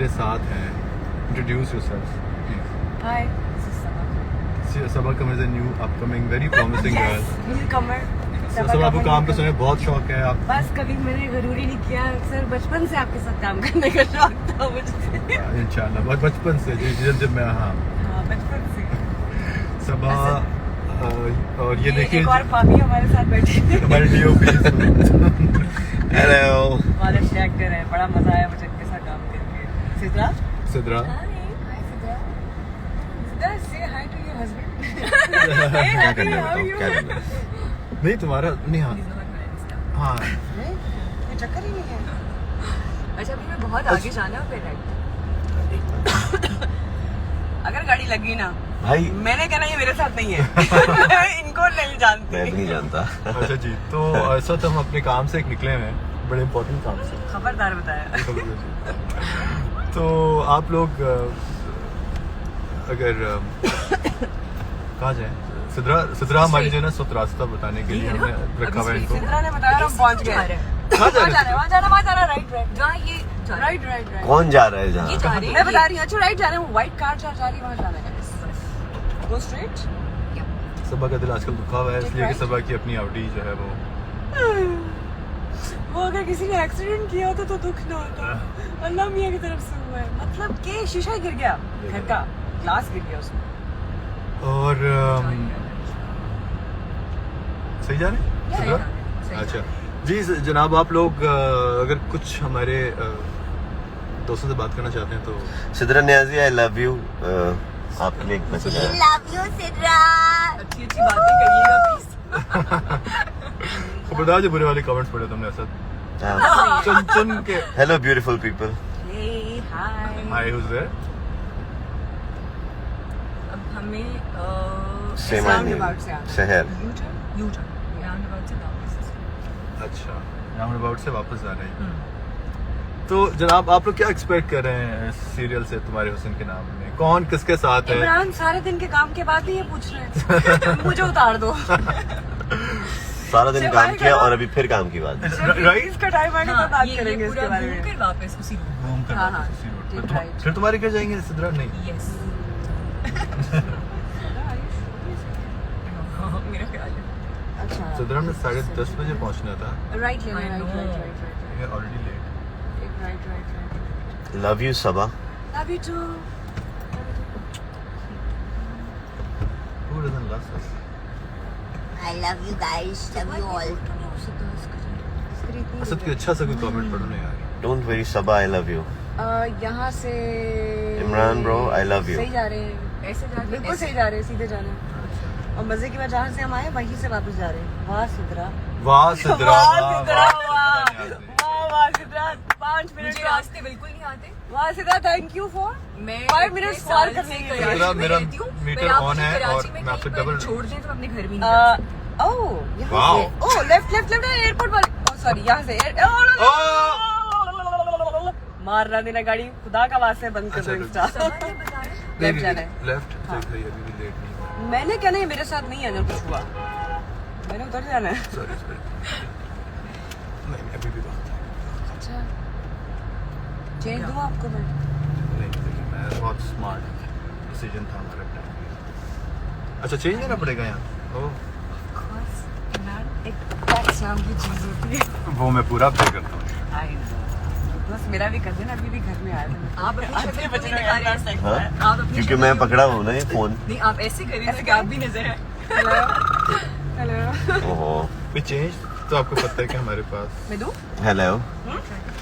मेरे साथ हैं. Introduce yourself, please. Hi, this is Sabah. Sabah Kamal is a new upcoming, very promising girl. Yes, newcomer. सबा आपको काम पे सुने बहुत शौक है आप. बस कभी मैंने जरूरी नहीं किया सर, बचपन से आपके साथ काम करने का शौक था मुझे. इंशाल्लाह बहुत बचपन से जब मैं हाँ बचपन से. सबा और ये देखिए एक और भाभी हमारे साथ बैठी है. हमारे डीओपी. हेलो. वालिश एक्टर है, बड़ा मजा आया मुझे इनके साथ काम करके. Sidra. Sidra. Siddra, say hi to your husband. क्या करना है बताओ, क्या करना है? नहीं तुम्हारा नहीं. हाँ कोई चक्कर ही नहीं है. अच्छा अभी मैं बहुत आगे जाना है फिर राइट. अगर गाड़ी लगी ना भाई मैंने कहना ये मेरे साथ नहीं है. इनको नहीं जानती. मैं भी नहीं जानता. अच्छा जी. तो ऐसा तो हम अपने काम से एक निकले हुए हैं, बड़े इम्पोर्टेंट काम से. खबरदार बताया. तो आप लोग अगर कहाँ जाए. सिद्रा हमारी जो है ना सब रास्ता बताने के लिए हमने रखा हुआ है इनको. सिद्रा ने बताया हम पहुंच गए. कहाँ जा रहे हैं? वहाँ जाना राइट जहाँ ये राइट. कौन जा रहा है जहाँ? मैं बता रही हूँ. अच्छा राइट जा रहे हैं. व्हाइट कार जा रही है, वहाँ जाना है. Go straight. सबा का दिल आजकल दुखा हुआ है इसलिए कि सबा की अपनी आउडी जो है वो अगर किसी ने एक्सीडेंट किया होता तो दुख ना होता. अल्लाह मियाँ की तरफ से हुआ है. मतलब कि शीशा गिर गया घर का, ग्लास गिर गया उसमें. और सही जा रहे हैं. अच्छा जी जनाब, आप लोग अगर कुछ हमारे दोस्तों से बात करना चाहते हैं तो. सिद्रा न्याजी आई लव यू. आपके लिए एक मैसेज है. Love you Sidra. अच्छी बातें करिएगा प्लीज. खबरदार जो बुरे वाले कमेंट्स पढ़े तुमने ऐसा चुन के. Hello beautiful people. Hi who's there. अब हमें सेम शहर. अच्छा राउंड अबाउट से वापस जा रहे हैं. तो जनाब आप लोग क्या एक्सपेक्ट कर रहे हैं सीरियल से तुम्हारे हुस्न के नाम में? कौन किसके साथ है? इमरान सारे दिन के काम के बाद ही ये पूछ रहे हैं. मुझे उतार दो. सारा दिन काम किया और अभी फिर काम की बात. राइट. इसका टाइम आने पर बात करेंगे इसके बारे में. फिर वापस उसी घूम कर हाँ, वापस उसी रोड पे. right. फिर तुम्हारे घर जाएंगे सिद्रा? नहीं. यस. मेरा ख्याल है. अच्छा सिद्रा में 10:30 बजे पहुंचना था. Right I know. ये already late. Right. Love you Saba. Love you too. Who doesn't love us? I love you guys. Love you all. Asad की अच्छा सा कोई कमेंट पढ़ो ना यार. Don't worry Saba I love you. यहाँ से Imran bro I love you. सही जा रहे हैं. ऐसे जा बिल्कुल सही जा रहे हैं. सीधे जाना है. और मजे की बात जहाँ से हम आए वहीं से वापस जा रहे हैं. वाह सिद्रा. वाह सिद्रा. वाह सिद्रा. 5 मिनट मुझे रास्ते बिल्कुल नहीं आते. वाह सिद्रा थैंक यू फॉर मैं 5 मिनट्स पार करने के लिए. सिद्रा, मेरा मीटर ऑन है और मैं आपसे डबल छोड़ दें तो अपने घर भी नहीं जा सकते. ओह लेफ्ट एयरपोर्ट वाले. सॉरी यहाँ से मारना देना गाड़ी. खुदा का वास्ते बंद कर दो. इंस्टा लेफ्ट जाना है. लेफ्ट अभी भी लेट नहीं. मैंने क्या नहीं, मेरे साथ नहीं आना कुछ हुआ. मैंने उधर जाना है. सॉरी नहीं अभी भी बात है. अच्छा चेंज दूँ आपको मैं? नहीं देखिए मैं बहुत स्मार्ट डिसीजन था हमारा टाइम. अच्छा चेंज करना पड़ेगा यहाँ. ओह एक टैक्स नाम की चीज होती है. वो मैं पूरा पे करता हूँ. बस मेरा भी कर देना. अभी भी घर में आए थे. आप अपनी शक्ल आधे को बजे नहीं दिखा रहे हैं. हाँ? आप अपनी क्योंकि शक्ल मैं को- पकड़ा हूँ ना ये फोन. नहीं आप ऐसे करिए ऐसे कि आप भी नजर है. हेलो. ओहो. कोई चेंज तो आपको पता है कि हमारे पास मैं दूँ? हेलो.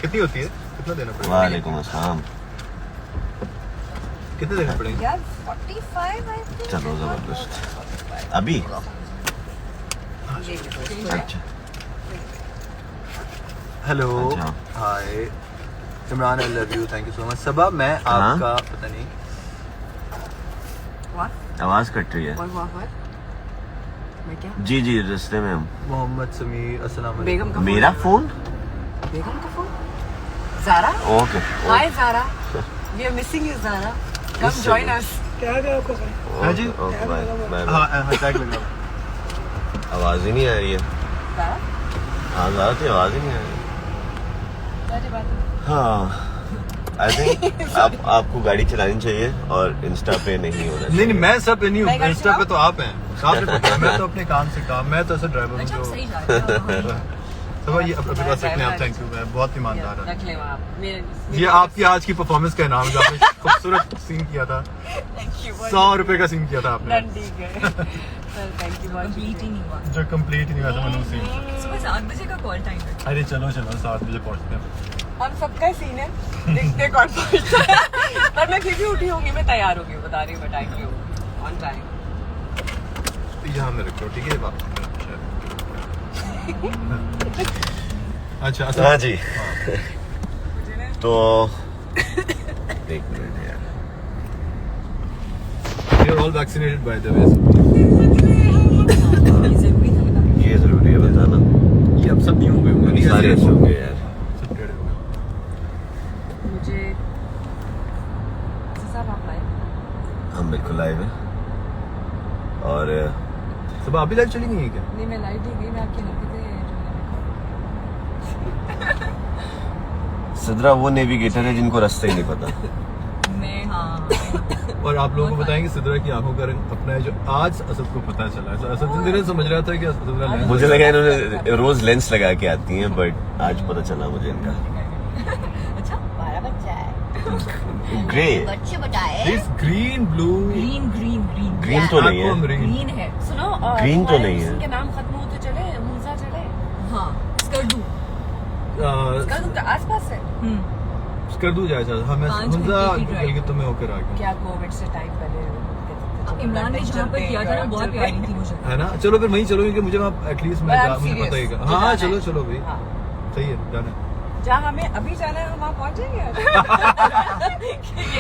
कितनी होती है? कितना देना पड़ेगा? वालेकुम अस्सलाम. कितने देना पड़ेंगे? यार 45 आई थिंक. चलो जबरदस्त. अभी अच्छा. हेलो. अच्छा. Hi Imran I love you. Thank you so much. Saba मैं हाँ? आपका पता नहीं. आवाज कट रही है. मैं क्या? जी जी रास्ते में हम. मोहम्मद समीर अस्सलाम वालेकुम. बेगम का मेरा फोन. बेगम का phone. Zara. Okay. Hi Zara. We are missing you Zara. Come join us. हाँ जी. Okay bye bye. हाँ टैग लगाओ. आवाज ही नहीं आ रही है. ज़ारा हाँ ज़्यादा तो आवाज ही नहीं आ रही. क्या बात है? हाँ आई थिंक आपको गाड़ी चलानी चाहिए और इंस्टा पे नहीं होना चाहिए। नहीं मैं सब पे नहीं मैं हूँ, गाड़ी इंस्टा पे तो आप हैं, आपने पता है, मैं तो अपने काम से काम, मैं तो ऐसा ड्राइवर हूँ अच्छा जो सही जा रहे हो सब ये अपने पास रखने आप, थैंक यू, मैं बहुत ईमानदार हूँ। रख ले आप ये आपकी आज की परफॉर्मेंस का इनाम है, जो आपने खूबसूरत सीन किया था, 100 रुपए का सीन किया था आपने, ठीक है थैंक यू बहुत कंप्लीट ही नहीं हुआ जो कंप्लीट ही नहीं हुआ था मनु सीन। सुबह 7 बजे का कॉल टाइम है अरे चलो 7 बजे पहुँचते हैं। हम सबका सीन है देखते कौन पहुंचता है पर मैं फिर भी उठी होंगी, मैं तैयार होगी, बता रही हूँ मैं टाइम पे ऑन टाइम। यहाँ में रखो ठीक है बात। अच्छा हाँ जी तो एक मिनट यार, you are all vaccinated by the way, ये जरूरी है बताना, ये अब सब न्यू हो गए होंगे, सारे ऐसे हो गए यार। सब टेढ़े हो गए। मुझे साहब आप आए हम बिल्कुल लाइव हैं और सब आप भी लाइव चली गई है क्या? नहीं मैं लाइट ही गई, मैं आपकी हरकतें सिद्रा वो नेविगेटर है जिनको रास्ता ही नहीं पता। मैं हाँ और आप लोगों को बताएंगे सिद्रा की आंखों का रंग अपना है, जो आज असद को पता चला है। असद दिन समझ रहा था कि सिद्रा लेंस मुझे लगा इन्होंने रोज लेंस लगा के आती हैं, बट आज पता चला मुझे इनका अच्छा 12 बच्चा है ग्रे बच्चे बताए it's green blue green green green green तो नहीं है, ग्रीन है सुनो ग्रीन तो नहीं है। उनके नाम खत्म हो तो चले मुंजा चले हाँ स्कर्दू स्कर्दू का आसपास है कर दूं जाए सर हमें 5 हुंजा मिनट की गलगी तो मैं होकर आ गया क्या कोविड से टाइम पहले इमरान ने जहाँ पर किया था ना बहुत प्यारी थी मुझे है ना। चलो फिर वहीं चलो क्योंकि मुझे वहाँ एटलीस्ट But I'm मुझे serious. पता ही है। मुझे हाँ जाना चलो है। चलो भाई हाँ। सही है जाना है। जहाँ हमें अभी जाना है हम वहाँ पहुँच जाएंगे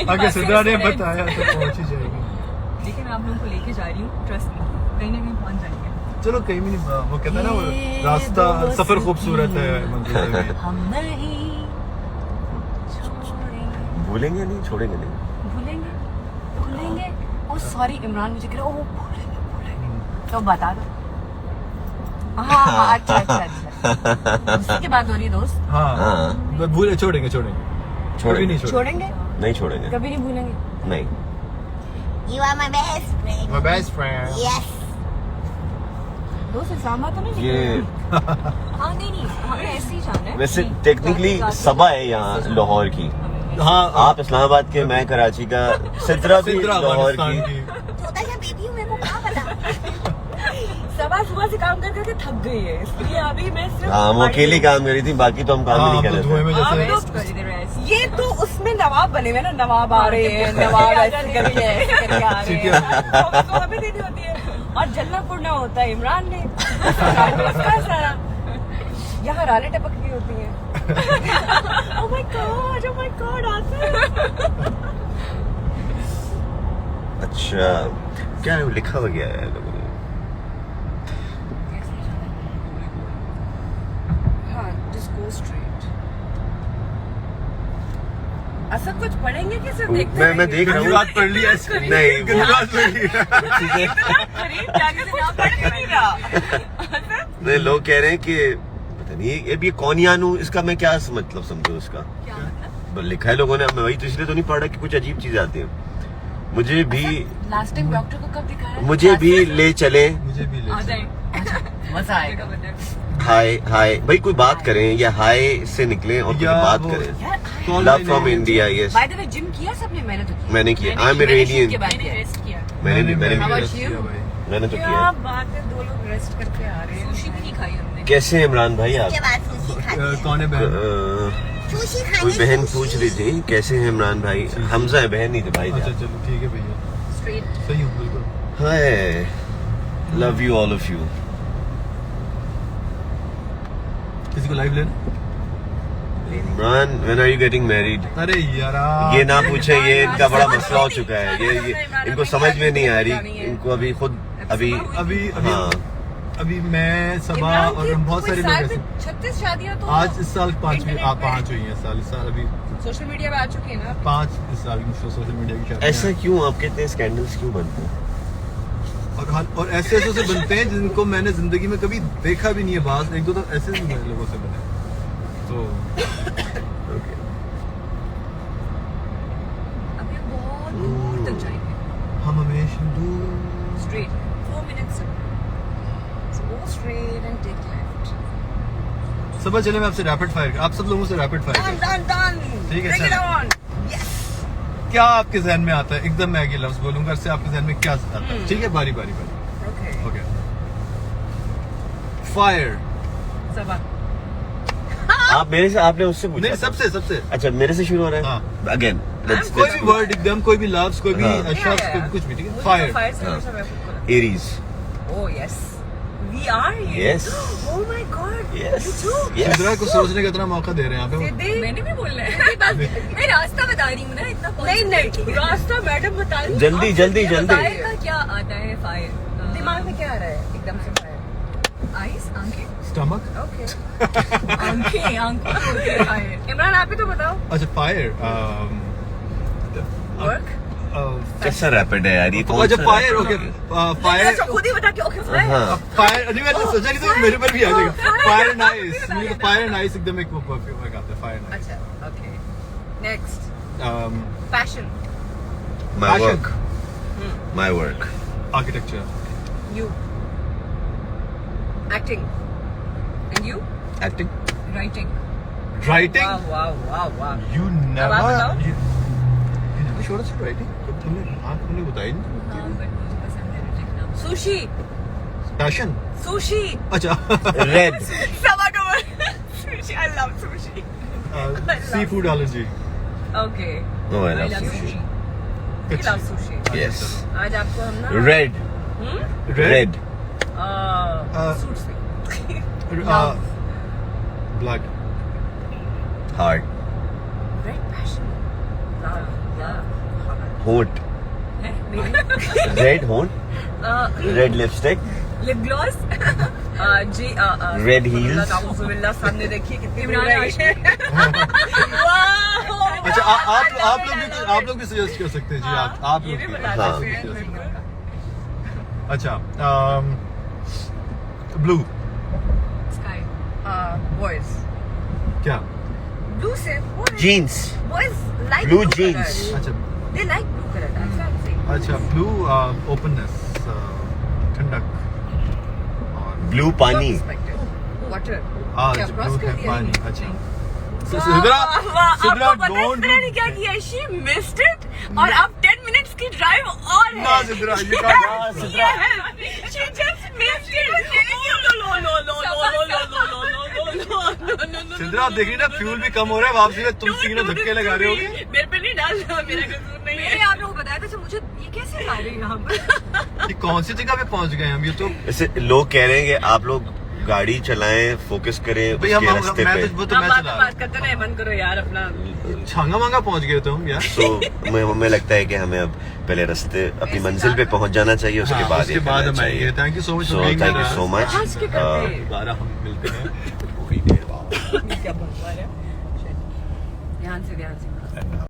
अगर सिद्रा ने बताया तो पहुंच ही जाएगी। लेकिन आप लोगों को लेके जा रही हूँ ट्रस्ट मी कहीं ना कहीं पहुँच जाएंगे चलो कहीं भी नहीं, वो कहता है ना वो रास्ता सफर खूबसूरत है मंजिल भी। हम नहीं भूलेंगे नहीं छोड़ेंगे नहीं। भूलेंगे भूलेंगे ओ सॉरी इमरान मुझे कह रहा ओ भूलेंगे तो बता दो हाँ हाँ अच्छा अच्छा अच्छा उसकी बात हो रही है दोस्त हाँ हाँ भूले छोड़ेंगे कभी नहीं छोड़ेंगे। छोड़ेंगे नहीं छोड़ेंगे कभी नहीं भूलेंगे नहीं। You are my best friend. My best friend. Yes. दोस्त इस्लामा तो नहीं ये हाँ नहीं हमें ऐसे ही जाना है वैसे टेक्निकली सबा है यहाँ लाहौर की, हाँ आप इस्लामाबाद के, मैं कराची का, सिद्रा भी सिद्रा लाहौर अफगानिस्तान की। की। छोटा सा बेबी हूँ मेरे को क्या पता। सबा सुबह से काम कर करके थक गई है इसलिए अभी मैं सिर्फ हाँ वो अकेली काम करी थी, बाकी तो हम काम ही हाँ नहीं कर तो धुएं रहे में थे। जैसे ये तो उसमें नवाब बने हुए ना नवाब आ रहे हैं नवाब ऐसे करके आ रहे हैं तो हमें देनी होती है और जलना पुड़ना होता है इमरान ने उसका सारा यहाँ राले टपक भी होती है ओह माय गॉड आसिफ अच्छा क्या है वो लिखा हुआ गया है लोगों ने? हाँ just go straight असद कुछ पढ़ेंगे कि सिर्फ देखते मैं देख रहा हूँ। गंदी बात पढ़ ली है नहीं गंदी बात पढ़ ली है। नहीं, लोग कह रहे हैं कि पता नहीं अब ये कौनियानू इसका मैं क्या मतलब समझूं उसका, बस लिखा है लोगों ने, मैं वही तो इसलिए तो नहीं पढ़ रहा कि कुछ अजीब चीज आती है। मुझे भी लास्ट टाइम डॉक्टर को कब दिखाया मुझे भी ले चले, मुझे भी ले आ जाए मजा आएगा हाय हाय भाई कोई बात करें या हाय से निकले और कुछ या बात वो- करें। कॉल लव में फ्रॉम नहीं- India yes bye the way gym किया सबने मैंने तो किया मैंने किया, आई एम मैंने इरेनियन, shoot के बाद रेस्ट किया मैंने भी How about rest you? किया भाई। मैंने तो क्या किया। बात है दो लोग रेस्ट करके आ रहे हैं सुशी भी नहीं खाई हमने कैसे हैं इमरान भाई आप? उसके बाद सुशी खाते हैं। कौन है बहन? सुशी कोई खाने बहन सुशी। पूछ रही थी कैसे हैं इमरान भाई, हमजा है बहन नहीं थे भाई अच्छा जान। चलो ठीक है भैया स्ट्रेट सही हूँ बिल्कुल। Hi love you all of you. किसी को लाइव लेना? Imran when are you getting married? अरे यार ये ना पूछे, ये इनका बड़ा मसला हो चुका है, ये इनको समझ में नहीं आ रही, इनको अभी खुद अभी अभी हाँ अभी मैं सबा और हम बहुत सारे लोग ऐसे 36 शादियां तो आज इस साल पांच इंटरनेट पे। हुई हैं इस साल अभी सोशल मीडिया पे आ चुकी है ना 5 इस साल की सोशल मीडिया की शादी ऐसा क्यों आपके इतने स्कैंडल्स क्यों बनते हैं? और ऐसे ऐसे से बनते हैं जिनको मैंने जिंदगी में कभी देखा भी नहीं है। बात एक दो तो ऐसे भी मेरे लोगों से बने तो Station 2. Straight. 4 minutes. So go straight and take left. सबा चले मैं आपसे रैपिड फायर, आप सब लोगों से rapid fire Done, done, done. ठीक है, Bring it चलो। on. Yes. क्या आपके जहन में आता है? एकदम मैं ये लफ्ज बोलूंगा, इससे आपके जहन में क्या आता है? ठीक है, बारी बारी बारी। Okay. ओके। फायर। Sabah. आप मेरे से, आपने उससे पूछा नहीं, था। सबसे। अच्छा, मेरे से शुरू हो रहा है हाँ। अगेन। कोई भी वर्ड एकदम, कोई भी लफ्ज, कोई भी हाँ। शब्द, कोई भी कुछ भी, ठीक है। फायर। Fire से हाँ। हमेशा मैं खुद को Aries. Oh yes. We are here. Yes. Oh my god. Yes. You too. Yes. Sidra को सोचने का इतना मौका दे रहे हैं यहाँ पे। मैंने भी बोलना है। मैं रास्ता बता रही हूँ ना, इतना नहीं रास्ता मैडम बता रही हूँ। जल्दी, जल्दी, जल्दी। फायर का क्या आता है? फायर दिमाग में क्या आ रहा है एकदम से? फायर आइस, आंखें, स्टमक। ओके। आंखें, आंखों, फायर। इमरान आप ही तो बताओ। अच्छा, फायर। वर्क। कैसा रैपिड है यार ये? कौन अच्छा, सा फायर। rapid ओके, है? फायर। खुद ही बता के ओके फायर। हाँ। फायर नहीं, मैंने सोचा नहीं तो मेरे पर भी आ जाएगा। फायर नाइस, मुझे तो फायर नाइस एकदम एक वो परफ्यूम आता है, फायर नाइस। अच्छा okay. Next passion. My Passion. work. My work. Architecture. You acting and you Acting. Writing. Writing. वाह वाह। You अब never. आप बताओ। You never showed us writing. तुमने बताई नहीं। सुशी। पैशन। सुशी। अच्छा। Red. Sushi. I love sushi. Sea food allergy. Okay. Oh, I I love love sushi. sushi. We love sushi. Yes. आज आपको हम ना Red. Red. सूट से blood. Heart. Red passion. Hoot. Red hoot. Red lipstick. Lip gloss. जी Red heels. नाउजुबिल्लाह, सामने देखिए कितनी इमरान अच्छा, आप लोग भी सजेस्ट कर सकते हैं जी। आप ये लोग भी भी। बता हाँ। सकते हैं बिल्कुल। अच्छा, ब्लू। स्काई। बॉयज। क्या? ब्लू से Jeans. Boys like Blue jeans. अच्छा, they like blue colour. That's what I am अच्छा, ब्लू ओपननेस, ठंडक और Blue pani. वाटर। आज क्या ब्लू क्रॉस कर है दिया? पानी। अच्छा, सिद्रा डोंट ने क्या किया? शी मिस्ड इट और अब 10 मिनट्स की ड्राइव और है। ना Sidra, you can't- She just missed it. No. Sidra आप देख रही ना, फ्यूल भी कम हो रहा है, वापसी में तुम तीनों धक्के लगा रहे होगे। मेरे पे नहीं डालना, मेरा कसूर नहीं है। मैंने आप लोगों को बताया था, अच्छा मुझे ये कैसे ला रही है यहाँ पर? ये कौन सी जगह पे पहुंच गए हम? ये तो ऐसे लोग कह रहे हैं कि आप लोग गाड़ी चलाएं, फोकस करें भाई उसके रास्ते मैं पे। तो वो तो मैं चला बात करते ना, मन करो यार अपना। छांगा मांगा पहुंच गए तो हम यार। तो हमें लगता है कि हमें अब पहले रास्ते अपनी मंजिल पे पहुंच जाना चाहिए, उसके बाद उसके बाद हम आएंगे। Thank you so much. Thank you so much. हंस के करते। दोबारा हम मिलते हैं थोड़ी देर बाद। क्या बकवास है। ध्यान से